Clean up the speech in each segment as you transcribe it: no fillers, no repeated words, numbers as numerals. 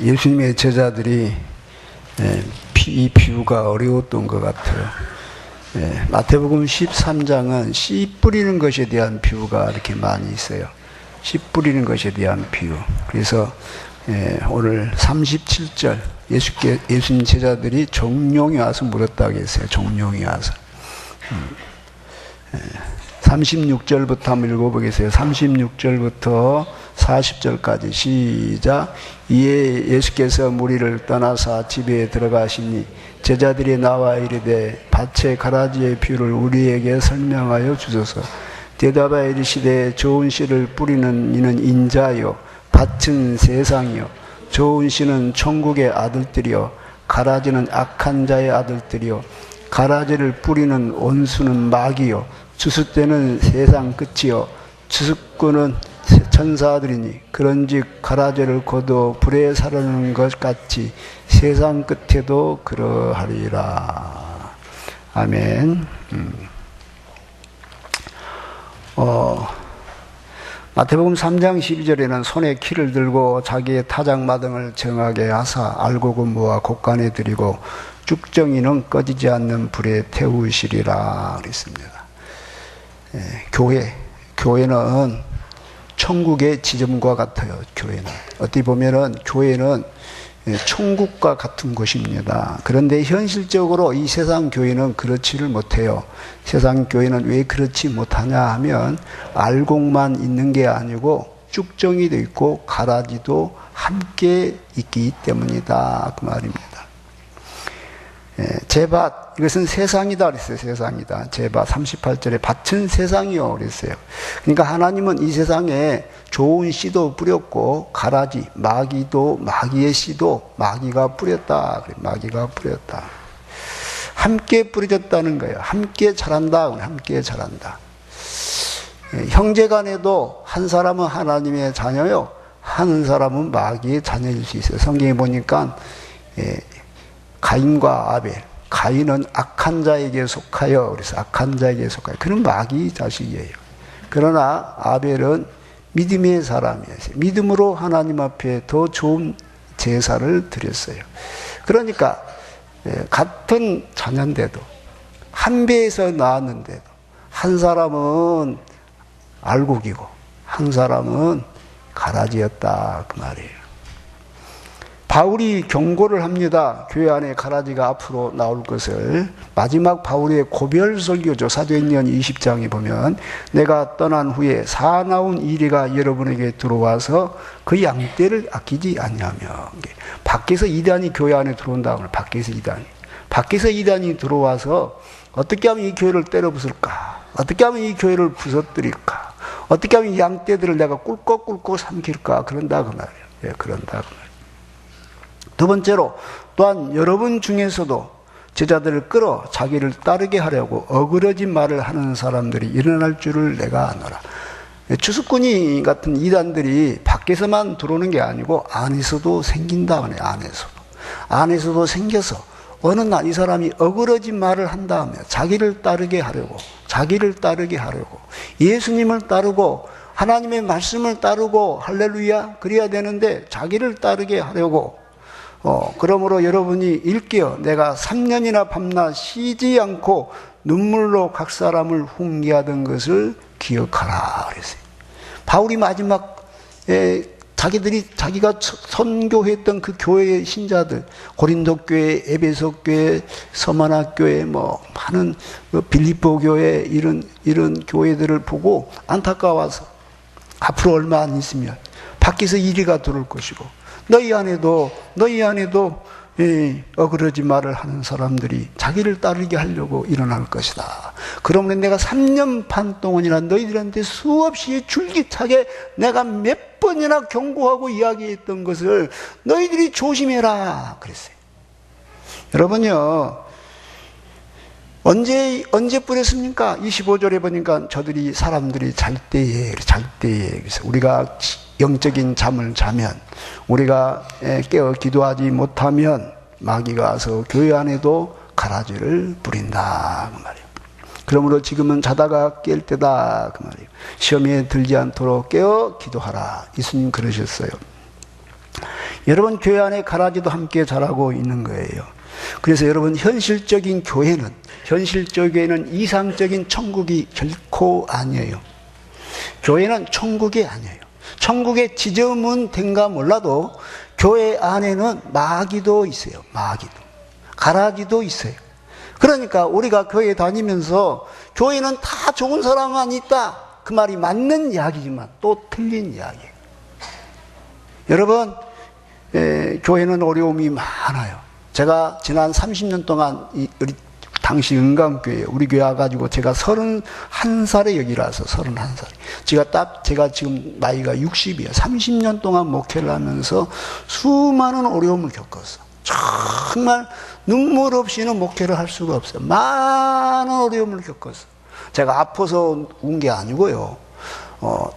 예수님의 제자들이 이 비유가 어려웠던 것 같아요. 마태복음 13장은 씨 뿌리는 것에 대한 비유가 이렇게 많이 있어요. 씨 뿌리는 것에 대한 비유. 그래서 오늘 37절 예수님 제자들이 정령이 와서 물었다고 했어요. 정령이 와서 36절부터 한번 읽어보겠어요. 36절부터 40절까지 시작. 이에 예수께서 무리를 떠나사 집에 들어가시니 제자들이 나와 이르되 밭의 가라지의 비유를 우리에게 설명하여 주소서. 대답하여 이르시되 좋은 씨를 뿌리는 이는 인자요 밭은 세상이요 좋은 씨는 천국의 아들들이요 가라지는 악한 자의 아들들이요 가라지를 뿌리는 원수는 마귀요 주숫대는 세상 끝이요 주숫꾼은 천사들이니 그런즉 가라지를 거두어 불에 사르는 것 같이 세상 끝에도 그러하리라. 아멘. 마태복음 3장 12절에는 손에 키를 들고 자기의 타작마당을 정하게 하사 알곡 모아 곳간에 들이고 쭉정이는 꺼지지 않는 불에 태우시리라 그랬습니다. 교회는 천국의 지점과 같아요. 교회는 어떻게 보면은 교회는 천국과 같은 곳입니다. 그런데 현실적으로 이 세상 교회는 그렇지를 못해요. 세상 교회는 왜 그렇지 못하냐 하면 알곡만 있는 게 아니고 쭉정이도 있고 가라지도 함께 있기 때문이다 그 말입니다. 제 밭, 이것은 세상이다 그랬어요. 세상이다. 제 밭 38절에 밭은 세상이요 그랬어요. 그러니까 하나님은 이 세상에 좋은 씨도 뿌렸고 가라지, 마귀의 씨도 마귀가 뿌렸다. 마귀가 뿌렸다. 함께 뿌려졌다는 거예요. 함께 자란다. 함께 자란다. 형제 간에도 한 사람은 하나님의 자녀요. 한 사람은 마귀의 자녀일 수 있어요. 성경에 보니까 가인과 아벨, 가인은 악한 자에게 속하여, 그래서 악한 자에게 속하여, 그는 마귀 자식이에요. 그러나 아벨은 믿음의 사람이었어요. 믿음으로 하나님 앞에 더 좋은 제사를 드렸어요. 그러니까 같은 자녀인데도 한 배에서 낳았는데도 한 사람은 알곡이고 한 사람은 가라지였다 그 말이에요. 바울이 경고를 합니다. 교회 안에 가라지가 앞으로 나올 것을. 마지막 바울의 고별 설교죠. 사도행전 20장에 보면 내가 떠난 후에 사나운 이리가 여러분에게 들어와서 그 양떼를 아끼지 아니하며. 밖에서 이단이 교회 안에 들어온다. 밖에서 이단이 들어와서 어떻게 하면 이 교회를 때려 부술까? 어떻게 하면 이 교회를 부서뜨릴까? 어떻게 하면 이 양떼들을 내가 꿀꺽꿀꺽 삼킬까? 그런다 그 말이에요. 그런다 그 말이에요. 두 번째로 또한 여러분 중에서도 제자들을 끌어 자기를 따르게 하려고 어그러진 말을 하는 사람들이 일어날 줄을 내가 아노라. 추수꾼이 같은 이단들이 밖에서만 들어오는 게 아니고 안에서도 생긴다. 안에서도 생겨서 어느 날 이 사람이 어그러진 말을 한 다음에 자기를 따르게 하려고 예수님을 따르고 하나님의 말씀을 따르고 할렐루야 그래야 되는데 자기를 따르게 하려고 그러므로 여러분이 일깨어 내가 3년이나 밤낮 쉬지 않고 눈물로 각 사람을 훈계하던 것을 기억하라 그랬어요. 바울이 마지막에 자기가 선교했던 그 교회의 신자들, 고린도 교회, 에베소 교회, 서마나 교회, 많은 빌립보 교회 이런 교회들을 보고 안타까워서 앞으로 얼마 안 있으면 밖에서 이리가 들어올 것이고 너희 안에도 어그러지 말을 하는 사람들이 자기를 따르게 하려고 일어날 것이다. 그러면 내가 3년 반 동안이나 너희들한테 수없이 줄기차게 내가 몇 번이나 경고하고 이야기했던 것을 너희들이 조심해라 그랬어요. 여러분요, 언제 뿌렸습니까? 25절에 보니까 사람들이 잘 때에 그래서 우리가 영적인 잠을 자면 우리가 깨어 기도하지 못하면 마귀가 와서 교회 안에도 가라지를 부린다 그 말이에요. 그러므로 지금은 자다가 깰 때다 그 말이에요. 시험에 들지 않도록 깨어 기도하라. 예수님 그러셨어요. 여러분 교회 안에 가라지도 함께 자라고 있는 거예요. 그래서 여러분 현실적인 교회는 이상적인 천국이 결코 아니에요. 교회는 천국이 아니에요. 천국의 지점은 된가 몰라도 교회 안에는 마귀도 있어요. 마귀도. 가라지도 있어요. 그러니까 우리가 교회 다니면서 교회는 다 좋은 사람만 있다. 그 말이 맞는 이야기지만 또 틀린 이야기예요. 여러분, 교회는 어려움이 많아요. 제가 지난 30년 동안 우리 당시 은강교회, 우리 교회 와가지고 제가 31살에 여기 와서 31살. 제가 지금 나이가 60이에요. 30년 동안 목회를 하면서 수많은 어려움을 겪었어. 정말 눈물 없이는 목회를 할 수가 없어요. 많은 어려움을 겪었어. 제가 아파서 운 게 아니고요.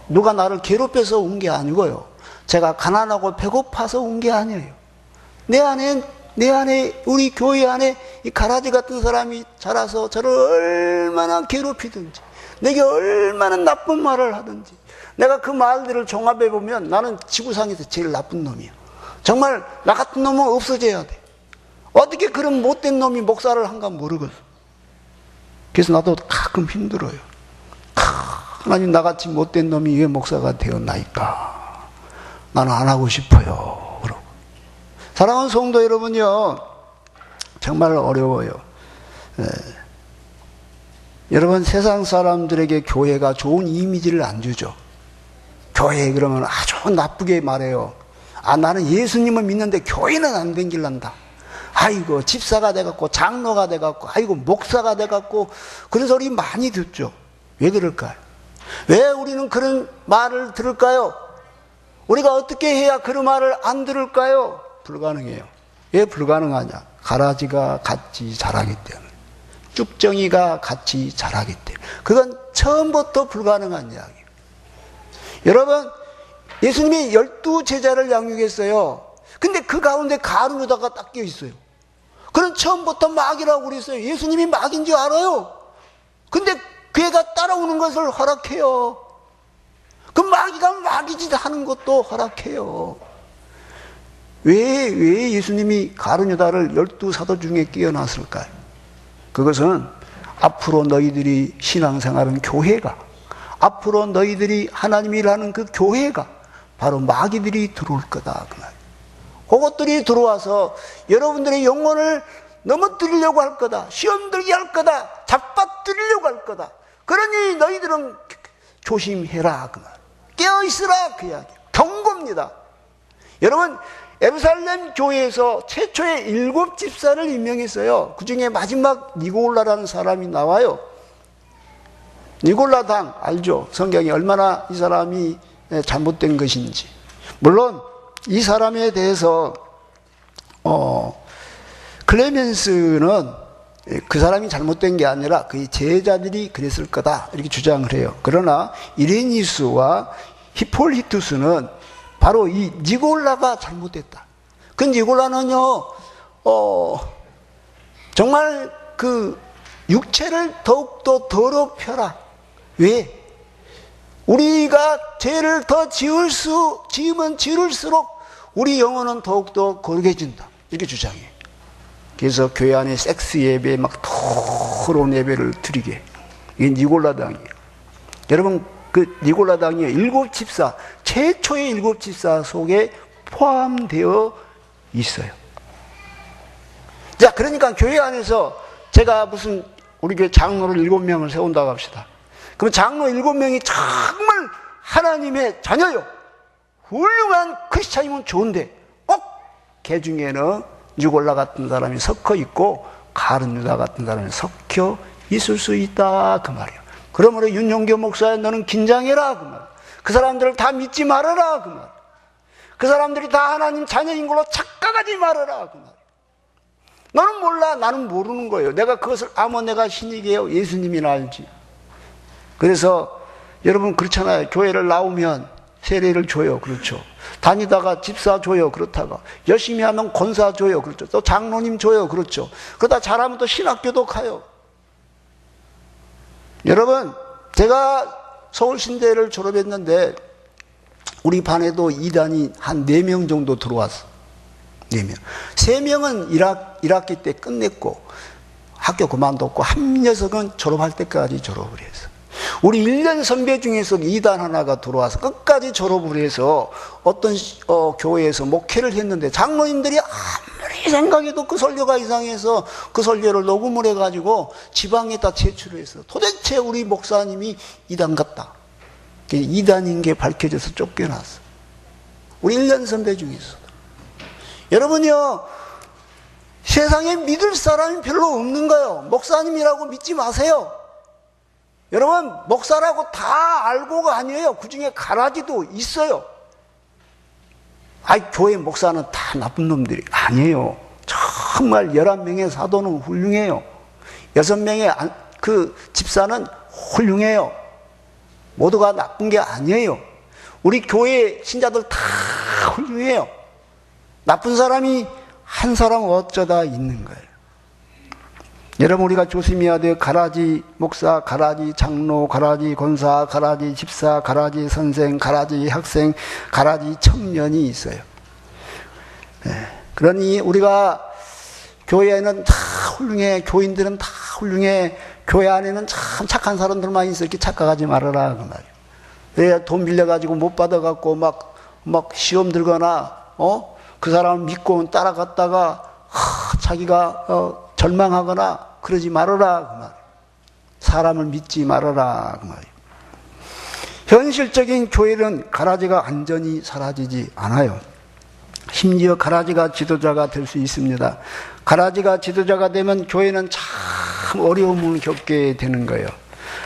누가 나를 괴롭혀서 운 게 아니고요. 제가 가난하고 배고파서 운 게 아니에요. 내 안에, 우리 교회 안에 이 가라지 같은 사람이 자라서 저를 얼마나 괴롭히든지, 내게 얼마나 나쁜 말을 하든지, 내가 그 말들을 종합해 보면 나는 지구상에서 제일 나쁜 놈이야. 정말 나 같은 놈은 없어져야 돼. 어떻게 그런 못된 놈이 목사를 한가 모르겠어. 그래서 나도 가끔 힘들어요. 하나님, 나같이 못된 놈이 왜 목사가 되었나이까? 나는 안 하고 싶어요. 그러고. 사랑하는 성도 여러분요, 정말 어려워요. 여러분, 세상 사람들에게 교회가 좋은 이미지를 안 주죠. 교회 그러면 아주 나쁘게 말해요. 나는 예수님을 믿는데 교회는 안 댕길란다. 아이고, 집사가 돼갖고, 장로가 돼갖고, 아이고, 목사가 돼갖고, 그런 소리 많이 듣죠. 왜 그럴까요? 왜 우리는 그런 말을 들을까요? 우리가 어떻게 해야 그런 말을 안 들을까요? 불가능해요. 왜 불가능하냐? 가라지가 같이 자라기 때문에. 쭉정이가 같이 자라기 때문에. 그건 처음부터 불가능한 이야기예요. 여러분, 예수님이 12제자를 양육했어요. 근데 그 가운데 가룟 유다가 딱 껴있어요. 그는 처음부터 마귀라고 그랬어요. 예수님이 마귀인 줄 알아요. 근데 걔가 따라오는 것을 허락해요. 그 마귀가 마귀짓 하는 것도 허락해요. 왜 예수님이 가룟 유다를 12사도 중에 끼워놨을까요? 그것은 앞으로 너희들이 신앙생활은 교회가, 앞으로 너희들이 하나님이라는 그 교회가 바로 마귀들이 들어올 거다, 그 말. 그것들이 들어와서 여러분들의 영혼을 넘어뜨리려고 할 거다, 시험 들게 할 거다, 잡아뜨리려고 할 거다. 그러니 너희들은 조심해라, 그 말. 깨어있으라, 그 이야기. 경고입니다. 여러분, 예루살렘 교회에서 최초의 7집사를 임명했어요. 그 중에 마지막 니골라라는 사람이 나와요. 니골라 당 알죠? 성경이 얼마나 이 사람이 잘못된 것인지. 물론 이 사람에 대해서 클레멘스는 그 사람이 잘못된 게 아니라 그의 제자들이 그랬을 거다 이렇게 주장을 해요. 그러나 이레니스와 히폴리투스는 바로 이 니골라가 잘못됐다. 그 니골라는요, 정말 그 육체를 더욱더 더럽혀라. 왜? 우리가 죄를 더 지으면 지을수록 우리 영혼은 더욱더 거룩해진다. 이렇게 주장해요. 그래서 교회 안에 섹스 예배에 막 더러운 예배를 드리게. 이게 니골라당이에요. 여러분, 그 니골라당이 7집사, 최초의 7집사 속에 포함되어 있어요. 자, 그러니까 교회 안에서 제가 무슨 우리 교회 장로를 7명을 세운다고 합시다. 그럼 장로 7명이 정말 하나님의 자녀요. 훌륭한 크리스찬이면 좋은데 꼭 걔 중에는 니골라 같은 사람이 섞여 있고 가룟 유다 같은 사람이 섞여 있을 수 있다, 그 말이에요. 그러므로 윤용교 목사야, 너는 긴장해라, 그 말. 그 사람들을 다 믿지 말아라, 그 말. 그 사람들이 다 하나님 자녀인 걸로 착각하지 말아라, 그 말. 너는 몰라, 나는 모르는 거예요. 내가 그것을 내가 신이게요. 예수님이나 알지. 그래서 여러분 그렇잖아요. 교회를 나오면 세례를 줘요. 그렇죠. 다니다가 집사 줘요. 그렇다가 열심히 하면 권사 줘요. 그렇죠. 또 장로님 줘요. 그렇죠. 그러다 잘하면 또 신학교도 가요. 여러분, 제가 서울신대를 졸업했는데 우리 반에도 이단이 한 4명 정도 들어왔어. 4명. 3명은 1학기 때 끝냈고 학교 그만뒀고 한 녀석은 졸업할 때까지 졸업을 했어. 우리 1년 선배 중에서 2단 하나가 들어와서 끝까지 졸업을 해서 어떤 교회에서 목회를 했는데 장로님들이 아무리 생각해도 그 설교가 이상해서 그 설교를 녹음을 해가지고 지방에다 제출을 했어. 도대체 우리 목사님이 2단 같다. 2단인 게 밝혀져서 쫓겨났어. 우리 1년 선배 중에서. 여러분요, 세상에 믿을 사람이 별로 없는 거예요. 목사님이라고 믿지 마세요. 여러분, 목사라고 다 알고가 아니에요. 그 중에 가라지도 있어요. 교회 목사는 다 나쁜 놈들이 아니에요. 정말 11명의 사도는 훌륭해요. 6명의 그 집사는 훌륭해요. 모두가 나쁜 게 아니에요. 우리 교회 신자들 다 훌륭해요. 나쁜 사람이 한 사람 어쩌다 있는 거예요. 여러분, 우리가 조심해야 돼요. 가라지 목사, 가라지 장로, 가라지 권사, 가라지 집사, 가라지 선생, 가라지 학생, 가라지 청년이 있어요. 그러니 우리가 교회에는 다 훌륭해, 교인들은 다 훌륭해, 교회 안에는 참 착한 사람들만 있어. 이렇게 착각하지 말아라 그 말이에요. 왜 돈 빌려가지고 못 받아갖고 막 시험 들거나 그 사람을 믿고 따라갔다가 자기가 절망하거나 그러지 말아라 그 말이에요. 사람을 믿지 말아라 그 말이에요. 현실적인 교회는 가라지가 완전히 사라지지 않아요. 심지어 가라지가 지도자가 될 수 있습니다. 가라지가 지도자가 되면 교회는 참 어려움을 겪게 되는 거예요.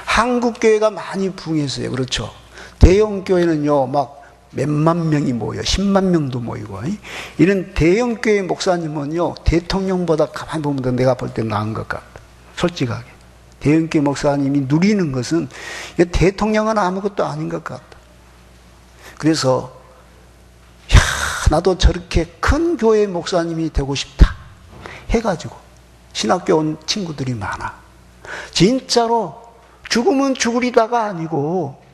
한국 교회가 많이 부흥했어요. 그렇죠? 대형 교회는요, 막 몇만 명이 모여, 10만 명도 모이고, 이런 대형 교회 목사님은요, 대통령보다 가만히 보면 내가 볼 때 나은 것 같다. 솔직하게. 대형 교회 목사님이 누리는 것은 대통령은 아무것도 아닌 것 같다. 그래서 나도 저렇게 큰 교회 목사님이 되고 싶다 해가지고 신학교 온 친구들이 많아. 진짜로 죽으면 죽으리다가 아니고,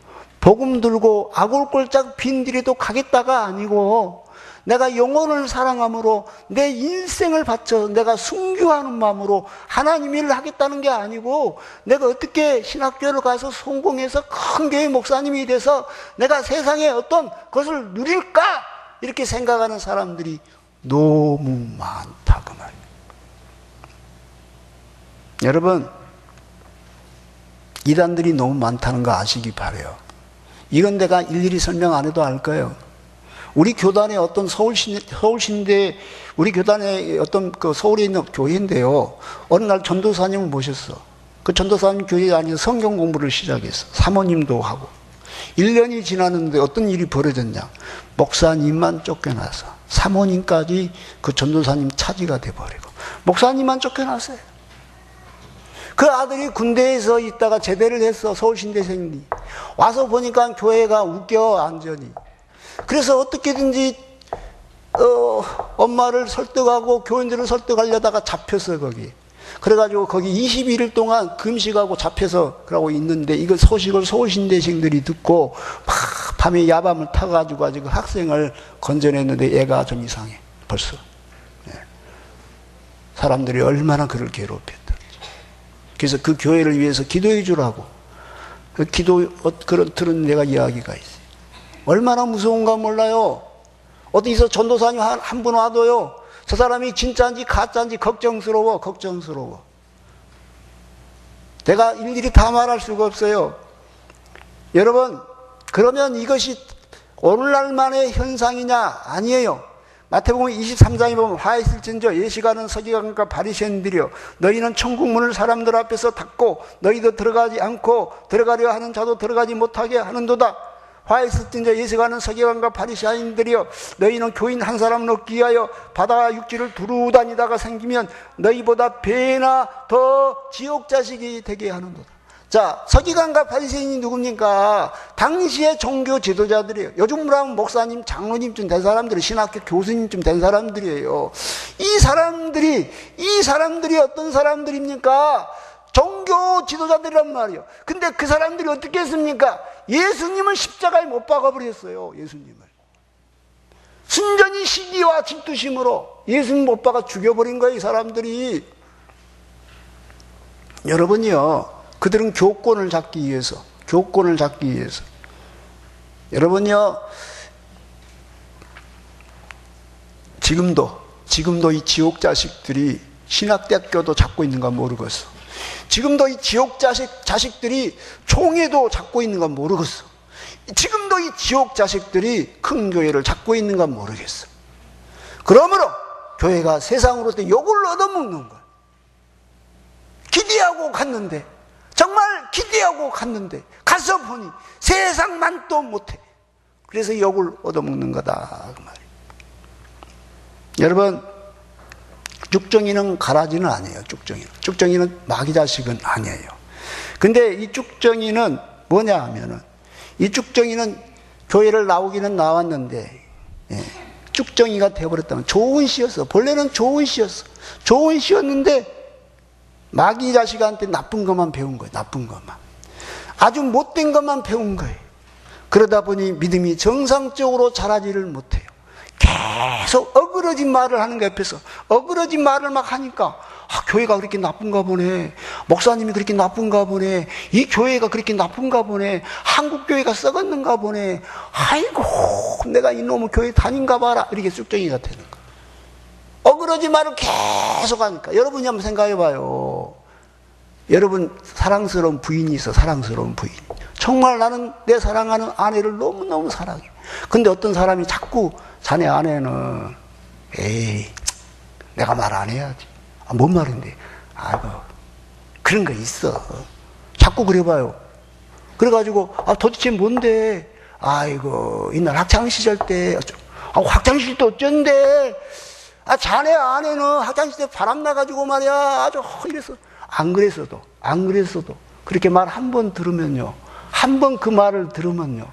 복음 들고 아골골짝 빈들이도 가겠다가 아니고, 내가 영혼을 사랑함으로 내 인생을 바쳐 내가 순교하는 마음으로 하나님 일을 하겠다는 게 아니고, 내가 어떻게 신학교를 가서 성공해서 큰 교회 목사님이 돼서 내가 세상에 어떤 것을 누릴까, 이렇게 생각하는 사람들이 너무 많다 그 말이에요. 여러분, 이단들이 너무 많다는 거 아시기 바라요. 이건 내가 일일이 설명 안 해도 알 거예요. 우리 교단의 어떤 서울신대, 우리 교단의 어떤 그 서울에 있는 교회인데요, 어느 날 전도사님을 모셨어. 그 전도사님 교회에 앉아서 성경 공부를 시작했어. 사모님도 하고. 1년이 지났는데 어떤 일이 벌어졌냐. 목사님만 쫓겨나서 사모님까지 그 전도사님 차지가 돼버리고 목사님만 쫓겨났어요. 그 아들이 군대에서 있다가 제대를 했어. 서울신대생이 와서 보니까 교회가 웃겨 완전히. 그래서 어떻게든지 엄마를 설득하고 교인들을 설득하려다가 잡혔어 거기. 그래가지고 거기 21일 동안 금식하고 잡혀서 그러고 있는데, 이거 소식을 서울신대생들이 듣고 막 밤에 야밤을 타가지고 아주 그 학생을 건져냈는데 애가 좀 이상해 벌써. 사람들이 얼마나 그를 괴롭혔다. 그래서 그 교회를 위해서 기도해 주라고 그 들은 내가 이야기가 있어요. 얼마나 무서운가 몰라요. 어디서 전도사님 한 분 와도요, 저 사람이 진짜인지 가짜인지 걱정스러워. 내가 일일이 다 말할 수가 없어요. 여러분, 그러면 이것이 오늘날만의 현상이냐? 아니에요. 마태복음 23장에 보면 화있을진저 예시가는 서기관과 바리새인들이여, 너희는 천국문을 사람들 앞에서 닫고 너희도 들어가지 않고 들어가려 하는 자도 들어가지 못하게 하는도다. 화있을진저 예시가는 서기관과 바리새인들이여, 너희는 교인 한 사람을 얻기 위하여 바다 육지를 두루 다니다가 생기면 너희보다 배나 더 지옥 자식이 되게 하는도다. 자, 서기관과 바리새인이 누굽니까? 당시의 종교 지도자들이에요. 요즘 뭐라면 목사님, 장로님쯤 된 사람들이, 신학교 교수님쯤 된 사람들이에요. 이 사람들이 어떤 사람들입니까? 종교 지도자들이란 말이에요. 근데 그 사람들이 어떻게 했습니까? 예수님을 십자가에 못 박아버렸어요. 예수님을. 순전히 시기와 질투심으로 예수님 못 박아 죽여버린 거예요, 이 사람들이. 여러분이요, 그들은 교권을 잡기 위해서, 여러분요, 지금도 이 지옥 자식들이 신학대학교도 잡고 있는 건 모르겠어. 지금도 이 지옥 자식들이 총회도 잡고 있는 건 모르겠어. 지금도 이 지옥 자식들이 큰 교회를 잡고 있는 건 모르겠어. 그러므로 교회가 세상으로부터 욕을 얻어먹는 거야. 기대하고 갔는데, 정말 기대하고 갔는데 가서 보니 세상만도 못해. 그래서 욕을 얻어먹는 거다, 그 말이에요. 여러분, 쭉정이는 가라지는 아니에요. 쭉정이는 마귀 자식은 아니에요. 근데 이 쭉정이는 뭐냐 하면은, 이 쭉정이는 교회를 나오기는 나왔는데, 쭉정이가 되어버렸다면, 좋은 시였어. 본래는 좋은 시였어. 좋은 시였는데 마귀 자식한테 나쁜 것만 배운 거예요. 나쁜 것만. 아주 못된 것만 배운 거예요. 그러다 보니 믿음이 정상적으로 자라지를 못해요. 계속 어그러진 말을 하는 거 옆에서 어그러진 말을 막 하니까, 교회가 그렇게 나쁜가 보네, 목사님이 그렇게 나쁜가 보네, 이 교회가 그렇게 나쁜가 보네, 한국 교회가 썩었는가 보네, 아이고 내가 이놈의 교회 다닌가 봐라, 이렇게 쑥정이가 되는 거. 어그러진 말을 계속 하니까. 여러분이 한번 생각해 봐요. 여러분 사랑스러운 부인이 있어. 사랑스러운 부인. 정말 나는 내 사랑하는 아내를 너무너무 사랑해. 근데 어떤 사람이 자꾸 자네 아내는, 에이, 내가 말 안 해야지. 뭔 말인데? 아이고, 그런 거 있어. 자꾸 그래봐요. 그래가지고, 도대체 뭔데? 아이고, 옛날 학창시절 때, 학창시절 때 어쩐데? 자네 아내는 학창시절 때 바람 나가지고 말이야. 아주 이래서. 안 그랬어도. 그렇게 말 한 번 들으면요. 한 번 그 말을 들으면요.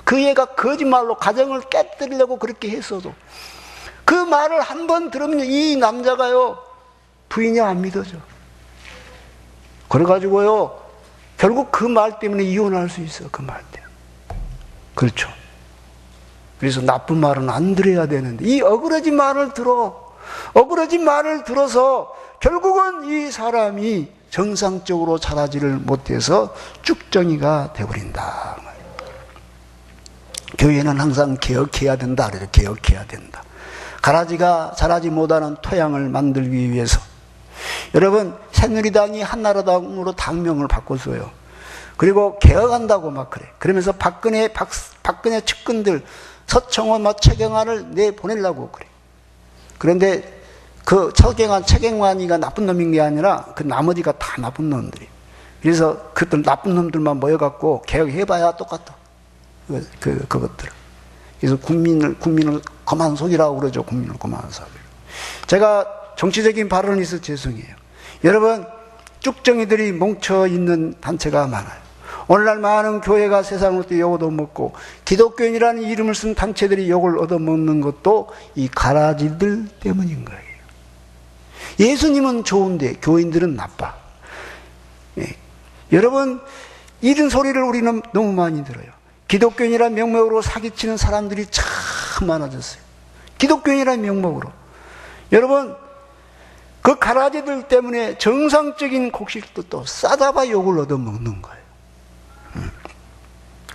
그 애가 거짓말로 가정을 깨뜨리려고 그렇게 했어도 그 말을 한 번 들으면 이 남자가요, 부인이 안 믿어져. 그래가지고요, 결국 그 말 때문에 이혼할 수 있어. 그 말 때문에. 그렇죠. 그래서 나쁜 말은 안 들어야 되는데, 이 어그러진 말을 들어서 결국은 이 사람이 정상적으로 자라지를 못해서 쭉정이가 되어버린다. 교회는 항상 개혁해야 된다. 그래서 개혁해야 된다. 가라지가 자라지 못하는 토양을 만들기 위해서, 여러분, 새누리당이 한나라당으로 당명을 바꿨어요. 그리고 개혁한다고 막 그래. 그러면서 박근혜 측근들, 서청원, 최경환을 내보내려고 그래. 그런데 그 최경환이가 나쁜 놈인 게 아니라 그 나머지가 다 나쁜 놈들이. 그래서 그들 나쁜 놈들만 모여갖고 개혁해봐야 똑같아. 그것들. 그래서 국민을 그만 속이라고 그러죠. 국민을 그만 속이라고. 제가 정치적인 발언이 있어서 죄송해요. 여러분, 쭉정이들이 뭉쳐있는 단체가 많아요. 오늘날 많은 교회가 세상으로부터 욕 얻어먹고, 기독교인이라는 이름을 쓴 단체들이 욕을 얻어먹는 것도 이 가라지들 때문인 거예요. 예수님은 좋은데 교인들은 나빠. 여러분, 이런 소리를 우리는 너무 많이 들어요. 기독교인이라는 명목으로 사기치는 사람들이 참 많아졌어요. 기독교인이라는 명목으로. 여러분, 그 가라지들 때문에 정상적인 곡식도 싸다봐 욕을 얻어먹는 거예요.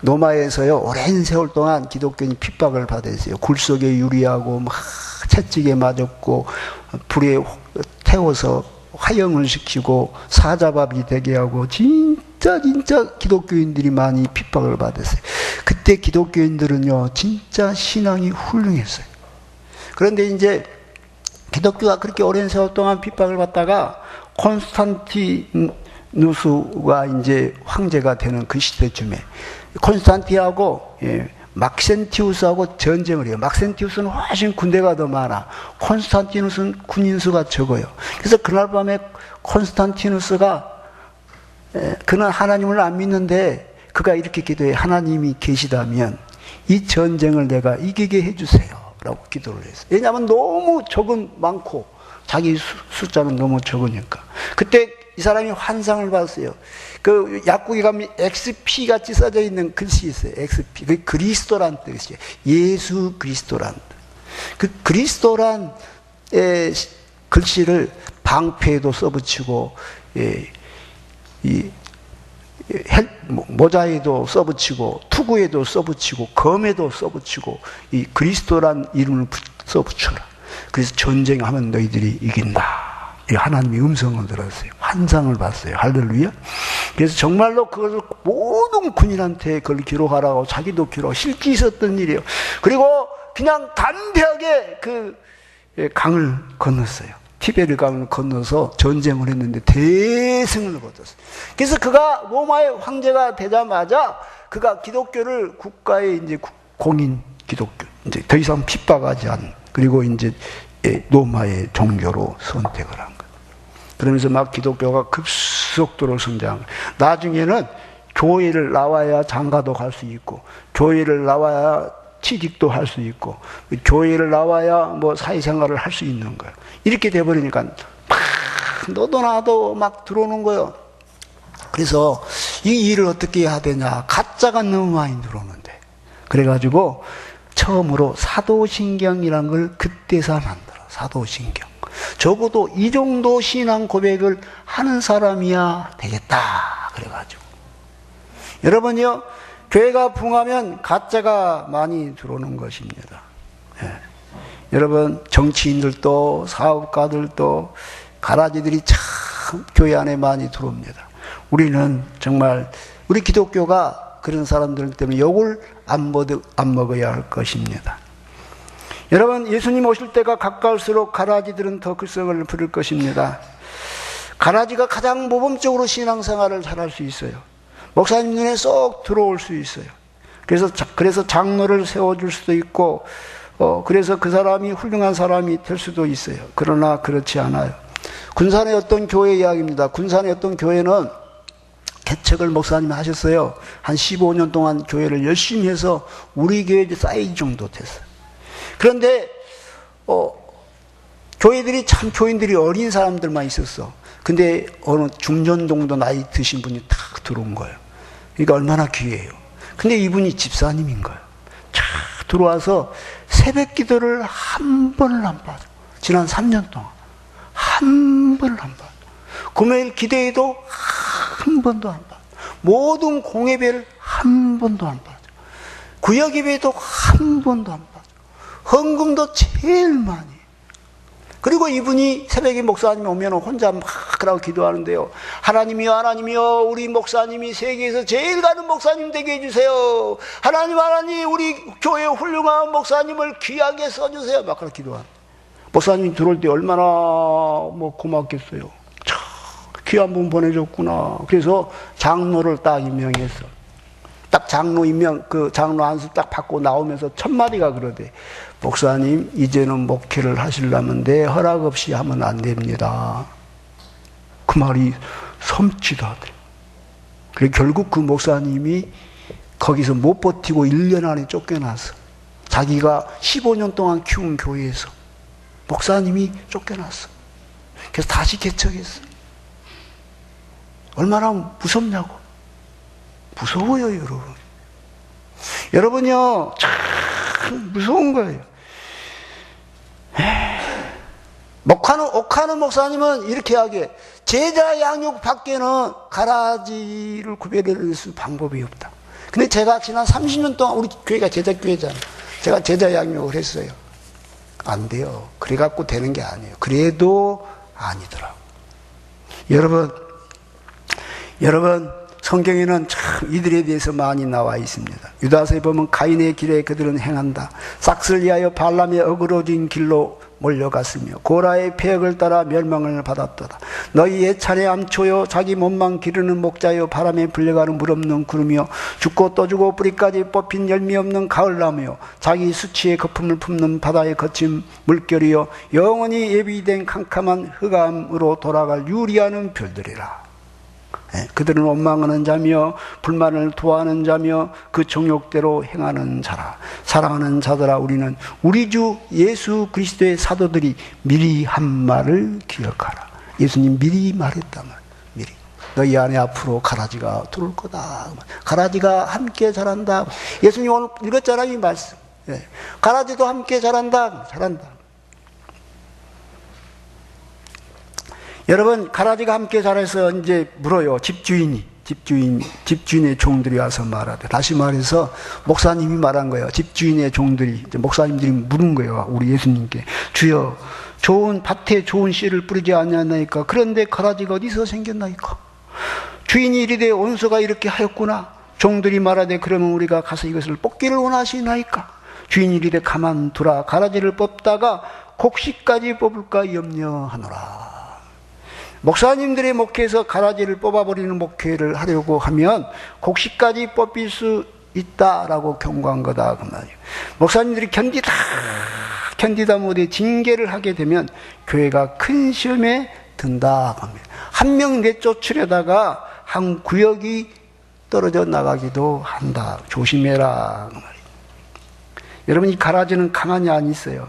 로마에서요, 오랜 세월 동안 기독교인이 핍박을 받았어요. 굴 속에 유리하고 막 채찍에 맞았고, 불에 태워서 화형을 시키고 사자밥이 되게 하고, 진짜 기독교인들이 많이 핍박을 받았어요. 그때 기독교인들은요, 진짜 신앙이 훌륭했어요. 그런데 이제 기독교가 그렇게 오랜 세월 동안 핍박을 받다가 콘스탄티누스가 이제 황제가 되는 그 시대쯤에 콘스탄티하고 막센티우스하고 전쟁을 해요. 막센티우스는 훨씬 군대가 더 많아. 콘스탄티누스는 군인수가 적어요. 그래서 그날 밤에 콘스탄티누스가, 그는 하나님을 안 믿는데 그가 이렇게 기도해. 하나님이 계시다면 이 전쟁을 내가 이기게 해주세요 라고 기도를 했어요. 왜냐하면 너무 많고 자기 숫자는 너무 적으니까. 그때 이 사람이 환상을 봤어요. 그 약국에 가면 XP 같이 써져 있는 글씨 있어요. XP. 그 그리스도란 뜻이에요. 예수 그리스도란 뜻. 그 그리스도란 글씨를 방패에도 써붙이고, 모자에도 써붙이고, 투구에도 써붙이고, 검에도 써붙이고, 이 그리스도란 이름을 써붙여라. 그래서 전쟁하면 너희들이 이긴다. 이 하나님의 음성을 들었어요. 환상을 봤어요. 할렐루야. 그래서 정말로 그것을 모든 군인한테 그걸 기록하라고, 자기도 기록, 실제 있었던 일이에요. 그리고 그냥 담대하게 그 강을 건넜어요. 티베르 강을 건너서 전쟁을 했는데 대승을 거뒀어요. 그래서 그가 로마의 황제가 되자마자 그가 기독교를 국가의 이제 공인 기독교, 이제 더 이상 핍박하지 않은, 그리고 이제 로마의 종교로 선택을 한 거예요. 그러면서 막 기독교가 급속도로 성장. 나중에는 교회를 나와야 장가도 갈 수 있고, 교회를 나와야 취직도 할 수 있고, 교회를 나와야 뭐 사회생활을 할 수 있는 거예요. 이렇게 돼버리니까 막 너도 나도 막 들어오는 거예요. 그래서 이 일을 어떻게 해야 되냐. 가짜가 너무 많이 들어오는데. 그래가지고 처음으로 사도신경이라는 걸 그때서 만들어. 사도신경. 적어도 이 정도 신앙 고백을 하는 사람이야 되겠다. 그래가지고. 여러분요, 교회가 붕하면 가짜가 많이 들어오는 것입니다. 예. 여러분, 정치인들도 사업가들도 가라지들이 참 교회 안에 많이 들어옵니다. 우리는 정말 우리 기독교가 그런 사람들 때문에 욕을 안 먹어야 할 것입니다. 여러분, 예수님 오실 때가 가까울수록 가라지들은 더 글썽을 부릴 것입니다. 가라지가 가장 모범적으로 신앙생활을 잘할 수 있어요. 목사님 눈에 쏙 들어올 수 있어요. 그래서 장로를 세워줄 수도 있고, 그래서 그 사람이 훌륭한 사람이 될 수도 있어요. 그러나 그렇지 않아요. 군산의 어떤 교회 이야기입니다. 군산의 어떤 교회는 개척을 목사님이 하셨어요. 한 15년 동안 교회를 열심히 해서 우리 교회 사이즈 정도 됐어요. 그런데 교회들이 참 교인들이 어린 사람들만 있었어. 근데 어느 중년 정도 나이 드신 분이 탁 들어온 거예요. 그러니까 얼마나 귀해요. 근데 이분이 집사님인 거예요. 쫙 들어와서 새벽 기도를 한 번을 안 빠져. 지난 3년 동안 한 번을 안 빠져. 금요일 기도회도 한 번도 안 빠져. 모든 공예배를 한 번도 안 빠져. 구역 예배도 한 번도 안 빠져. 헌금도 제일 많이. 그리고 이분이 새벽에 목사님이 오면 혼자 막 그러고 기도하는데요. 하나님이여, 하나님이여, 우리 목사님이 세계에서 제일 가는 목사님 되게 해주세요. 하나님, 우리 교회 훌륭한 목사님을 귀하게 써주세요. 막 그렇게 기도하는. 목사님이 들어올 때 얼마나 고맙겠어요. 참 귀한 분 보내줬구나. 그래서 장로를 딱 임명했어. 딱 장로 임명, 그 장로 안수 딱 받고 나오면서 첫 마디가 그러대. 목사님, 이제는 목회를 하시려면 내 허락 없이 하면 안 됩니다. 그 말이 섬찟하대. 그래 결국 그 목사님이 거기서 못 버티고 1년 안에 쫓겨났어. 자기가 15년 동안 키운 교회에서 목사님이 쫓겨났어. 그래서 다시 개척했어. 얼마나 무섭냐고. 무서워요, 여러분. 여러분요, 참 무서운 거예요. 옥하는 목사님은 이렇게 하기에 제자 양육 밖에는 가라지를 구별해낼 수 방법이 없다. 근데 제가 지난 30년 동안 우리 교회가 제자교회잖아요. 제가 제자 양육을 했어요. 안 돼요. 그래갖고 되는 게 아니에요. 그래도 아니더라고. 여러분 성경에는 참 이들에 대해서 많이 나와 있습니다. 유다서에 보면 가인의 길에 그들은 행한다. 싹을 위하여 발람의 어그러진 길로 몰려갔으며 고라의 폐역을 따라 멸망을 받았도다. 너희 예찬의 암초요 자기 몸만 기르는 목자요 바람에 불려가는 물 없는 구름이요 죽고 또 죽고 뿌리까지 뽑힌 열매 없는 가을나무요 자기 수치의 거품을 품는 바다의 거친 물결이요 영원히 예비된 캄캄한 흑암으로 돌아갈 유리하는 별들이라. 그들은 원망하는 자며 불만을 도하는 자며 그 정욕대로 행하는 자라. 사랑하는 자들아, 우리는 우리 주 예수 그리스도의 사도들이 미리 한 말을 기억하라. 예수님 미리 말했단 말이에요. 미리. 너희 안에 앞으로 가라지가 들어올 거다. 가라지가 함께 자란다. 예수님 오늘 읽었잖아요, 이 말씀. 예. 가라지도 함께 자란다. 자란다. 여러분, 가라지가 함께 자라서 이제 물어요. 집주인의 종들이 와서 말하대. 다시 말해서 목사님이 말한 거예요. 집주인의 종들이, 이제 목사님들이 물은 거예요. 우리 예수님께. 주여, 좋은 밭에 좋은 씨를 뿌리지 않냐나이까. 그런데 가라지가 어디서 생겼나이까. 주인이 이르되 원수가 이렇게 하였구나. 종들이 말하되 그러면 우리가 가서 이것을 뽑기를 원하시나이까. 주인이 이르되 가만두라. 가라지를 뽑다가 곡식까지 뽑을까 염려하노라. 목사님들의 목회에서 가라지를 뽑아버리는 목회를 하려고 하면 곡식까지 뽑힐 수 있다라고 경고한 거다 그 말이에요. 목사님들이 견디다 못해 징계를 하게 되면 교회가 큰 시험에 든다 합니다. 한 명 내쫓으려다가 한 구역이 떨어져 나가기도 한다. 조심해라 그 말이에요. 여러분, 이 가라지는 가만히 안 있어요.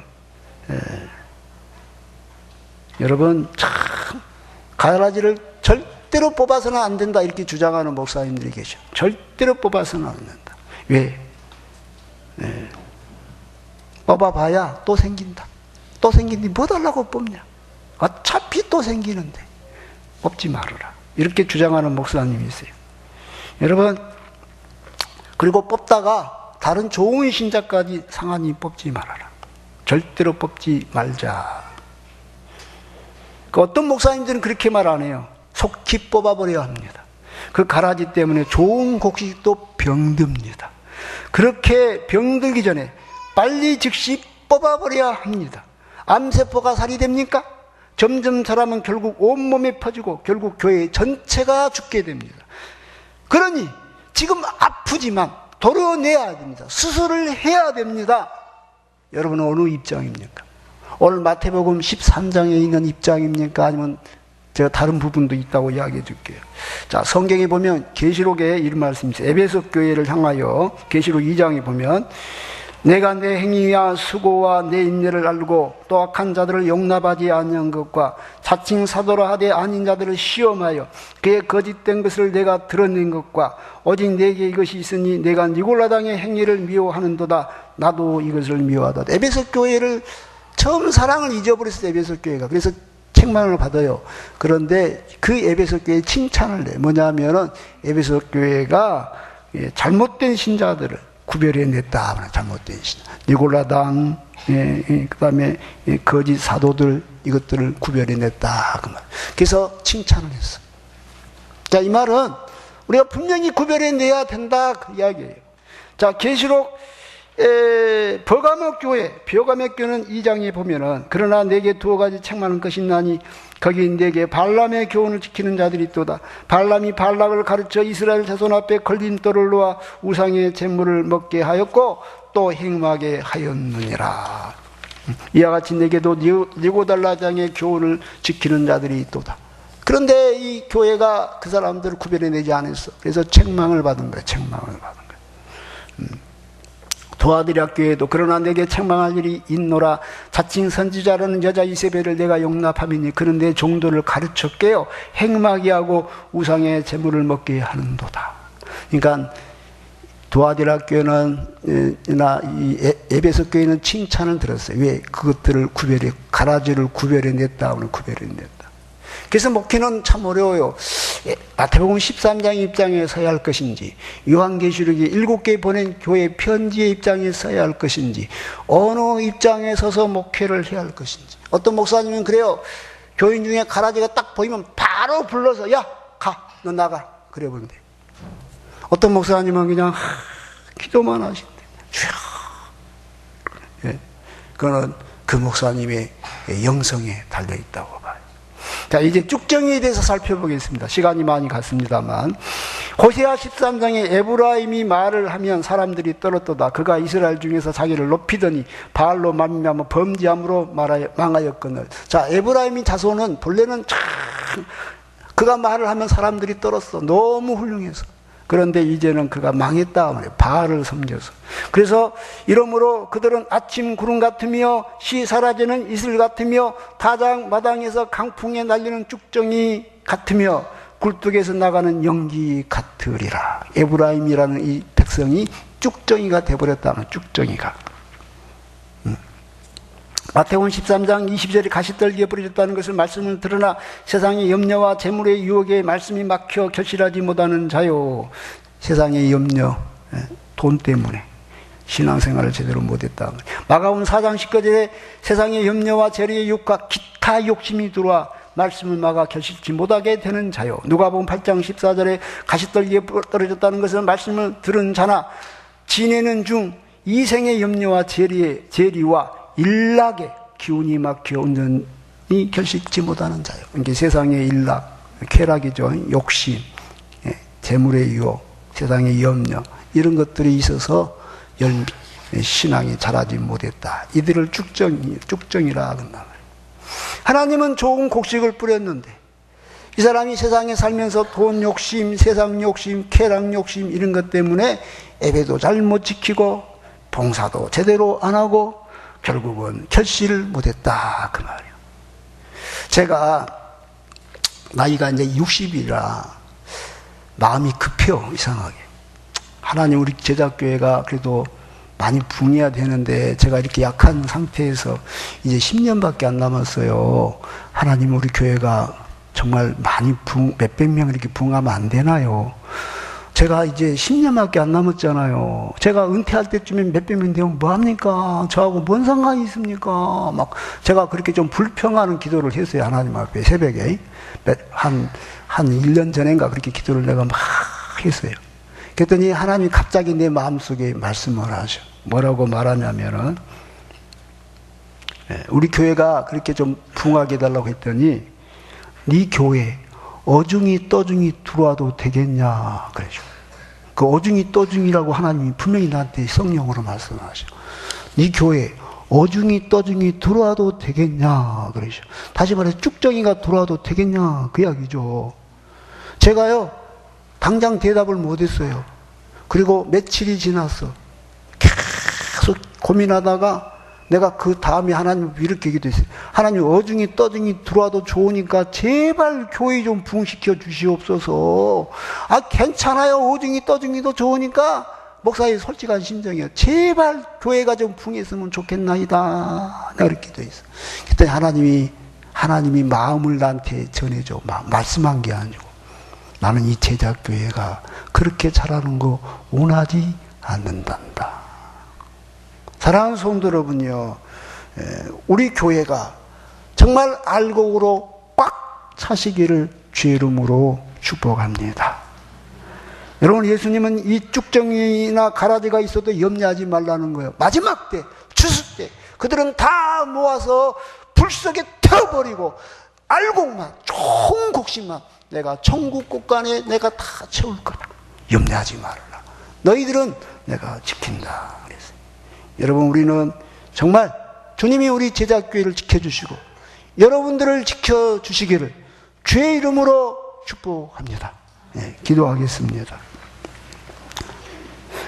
여러분, 참 가라지를 절대로 뽑아서는 안 된다 이렇게 주장하는 목사님들이 계셔. 절대로 뽑아서는 안 된다. 왜? 뽑아봐야 또 생긴다. 또 생긴데 뭐 달라고 뽑냐? 어차피 또 생기는데 뽑지 말아라. 이렇게 주장하는 목사님이 있어요. 여러분, 그리고 뽑다가 다른 좋은 신자까지 상한이 뽑지 말아라. 절대로 뽑지 말자. 어떤 목사님들은 그렇게 말 안 해요. 속히 뽑아버려야 합니다. 그 가라지 때문에 좋은 곡식도 병듭니다. 그렇게 병들기 전에 빨리 즉시 뽑아버려야 합니다. 암세포가 살이 됩니까? 점점 자라면 결국 온몸에 퍼지고 결국 교회 전체가 죽게 됩니다. 그러니 지금 아프지만 도려내야 됩니다. 수술을 해야 됩니다. 여러분은 어느 입장입니까? 오늘 마태복음 13장에 있는 입장입니까? 아니면 제가 다른 부분도 있다고 이야기해 줄게요. 자, 성경에 보면 계시록에 이런 말씀이 있어요. 에베소 교회를 향하여 계시록 2장에 보면 내가 내 행위와 수고와 내 인내를 알고 또 악한 자들을 용납하지 아니한 것과 자칭 사도라 하되 아닌 자들을 시험하여 그의 거짓된 것을 내가 드러낸 것과 오직 내게 이것이 있으니 내가 니골라당의 행위를 미워하는도다. 나도 이것을 미워하다. 에베소 교회를 처음 사랑을 잊어버렸어요. 에베소 교회가. 그래서 책망을 받아요. 그런데 그 에베소 교회에 칭찬을 내. 뭐냐면은 에베소 교회가 잘못된 신자들을 구별해냈다. 잘못된 신자. 니골라당, 그 다음에 거짓 사도들, 이것들을 구별해냈다. 그 말. 그래서 칭찬을 했어. 자, 이 말은 우리가 분명히 구별해내야 된다. 그 이야기예요. 자, 계시록 버가모 교회는 2장에 보면은 그러나 내게 두어 가지 책망할 것이 있나니 거기 내게 발람의 교훈을 지키는 자들이 있도다. 발람이 발락을 가르쳐 이스라엘 자손 앞에 걸린 돌을 놓아 우상의 제물을 먹게 하였고 또 행하게 하였느니라. 이와 같이 내게도 니고달라장의 교훈을 지키는 자들이 있도다. 그런데 이 교회가 그 사람들을 구별해내지 않았어. 그래서 책망을 받은 거야. 책망을 받은 거야. 도아드랴 교회도 그러나 내게 책망할 일이 있노라. 자칭 선지자라는 여자 이세벨을 내가 용납함이니 그는 내 종도를 가르쳐 깨어 행마게 하고 우상의 제물을 먹게 하는도다. 그러니까 도아드랴 교회는 이 에베소 교회는 칭찬을 들었어요. 왜? 그것들을 가라지를 구별해냈다. 오늘 구별해냈다. 그래서 목회는 참 어려워요. 마태복음 13장 입장에 서야 할 것인지, 요한계시록이 7개 보낸 교회 편지의 입장에 서야 할 것인지, 어느 입장에 서서 목회를 해야 할 것인지. 어떤 목사님은 그래요. 교인 중에 가라지가 딱 보이면 바로 불러서 야, 가, 너 나가. 그래 보면 돼요. 어떤 목사님은 그냥 기도만 하신대. 그거는 그 목사님의 영성에 달려있다고 봐요. 자, 이제 쭉정이에 대해서 살펴보겠습니다. 시간이 많이 갔습니다만. 호세아 13장에 에브라임이 말을 하면 사람들이 떨었도다. 그가 이스라엘 중에서 자기를 높이더니 바알로 말미암아 범죄함으로 망하였거늘. 자, 에브라임의 자손은 본래는 참 그가 말을 하면 사람들이 떨었어. 너무 훌륭해서. 그런데 이제는 그가 망했다 말이에요. 바알을 섬겨서. 그래서 이러므로 그들은 아침 구름 같으며 시 사라지는 이슬 같으며 타작 마당에서 강풍에 날리는 쭉정이 같으며 굴뚝에서 나가는 연기 같으리라. 에브라임이라는 이 백성이 쭉정이가 되어버렸다는 쭉정이가. 마태복음 13장 20절에 가시떨기에 뿌려졌다는 것을 말씀을 들으나 세상의 염려와 재물의 유혹에 말씀이 막혀 결실하지 못하는 자요. 세상의 염려, 돈 때문에 신앙생활을 제대로 못했다. 마가복음 4장 19절에 세상의 염려와 재물의 유혹과 기타 욕심이 들어와 말씀을 막아 결실치 못하게 되는 자요. 누가복음 8장 14절에 가시떨기에 떨어졌다는 것은 말씀을 들은 자나 지내는 중 이생의 염려와 재리와 일락의 기운이 막혀 온전히 결실치 못하는 자요. 이게 세상의 일락, 쾌락이죠. 욕심, 재물의 유혹, 세상의 염려, 이런 것들이 있어서 신앙이 자라지 못했다. 이들을 쭉정이라 한다. 하나님은 좋은 곡식을 뿌렸는데 이 사람이 세상에 살면서 돈 욕심, 세상 욕심, 쾌락 욕심 이런 것 때문에 예배도 잘 못 지키고 봉사도 제대로 안 하고 결국은 결실을 못했다 그 말이에요. 제가 나이가 이제 60이라 마음이 급해요. 이상하게. 하나님 우리 제작교회가 그래도 많이 붕해야 되는데 제가 이렇게 약한 상태에서 이제 10년밖에 안 남았어요. 하나님 우리 교회가 정말 많이 몇백 명 이렇게 붕하면 안 되나요? 제가 이제 10년밖에 안 남았잖아요. 제가 은퇴할 때쯤에 몇백 명 되면 뭐합니까? 저하고 뭔 상관이 있습니까? 막 제가 그렇게 좀 불평하는 기도를 했어요. 하나님 앞에 새벽에. 한 1년 전인가 그렇게 기도를 내가 막 했어요. 그랬더니 하나님이 갑자기 내 마음속에 말씀을 하셔. 뭐라고 말하냐면은 우리 교회가 그렇게 좀 붕하게 해달라고 했더니 네 교회 어중이 떠중이 들어와도 되겠냐 그러죠. 그 어중이 떠중이라고 하나님이 분명히 나한테 성령으로 말씀하셔. 네 교회 어중이 떠중이 들어와도 되겠냐 그러죠. 다시 말해서 쭉정이가 들어와도 되겠냐 그 이야기죠. 제가요 당장 대답을 못했어요. 그리고 며칠이 지났어. 계속 고민하다가 내가 그 다음에 하나님 이렇게 기도했어요. 하나님 어중이 떠중이 들어와도 좋으니까 제발 교회 좀 부흥시켜 주시옵소서. 아 괜찮아요. 어중이 떠중이도 좋으니까 목사의 솔직한 심정이에요. 제발 교회가 좀 부흥했으면 좋겠나이다. 내가 이렇게 기도했어. 그때 하나님이 마음을 나한테 전해줘. 말씀한 게 아니고 나는 이 제작교회가 그렇게 자라는 거 원하지 않는단다. 사랑하는 성도 여러분요, 우리 교회가 정말 알곡으로 꽉 차시기를 주의 이름으로 축복합니다. 여러분, 예수님은 이 쭉정이나 가라지가 있어도 염려하지 말라는 거예요. 마지막 때, 추수 때 그들은 다 모아서 불 속에 태워버리고 알곡만, 좋은 곡식만 내가 천국 곳간에 내가 다 채울 거다. 염려하지 말아라. 너희들은 내가 지킨다. 그랬어요. 여러분, 우리는 정말 주님이 우리 제자교회를 지켜주시고 여러분들을 지켜주시기를 주의 이름으로 축복합니다. 네, 기도하겠습니다.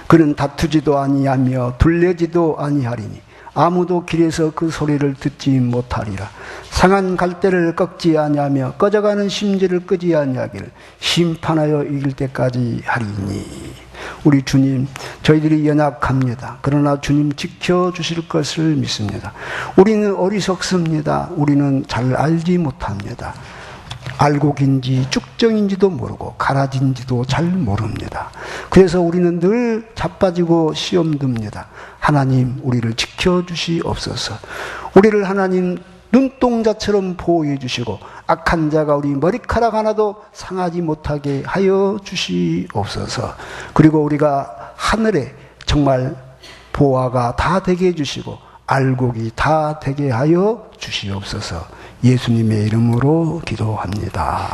그는 다투지도 아니하며 둘레지도 아니하리니 아무도 길에서 그 소리를 듣지 못하리라. 상한 갈대를 꺾지 아니하며 꺼져가는 심지를 끄지 아니하기를 심판하여 이길 때까지 하리니. 우리 주님, 저희들이 연약합니다. 그러나 주님 지켜주실 것을 믿습니다. 우리는 어리석습니다. 우리는 잘 알지 못합니다. 알곡인지 쭉정인지도 모르고 가라지인지도 잘 모릅니다. 그래서 우리는 늘 자빠지고 시험 듭니다. 하나님, 우리를 지켜주시옵소서. 우리를 하나님 눈동자처럼 보호해 주시고 악한 자가 우리 머리카락 하나도 상하지 못하게 하여 주시옵소서. 그리고 우리가 하늘에 정말 보화가 다 되게 해주시고 알곡이 다 되게 하여 주시옵소서. 예수님의 이름으로 기도합니다.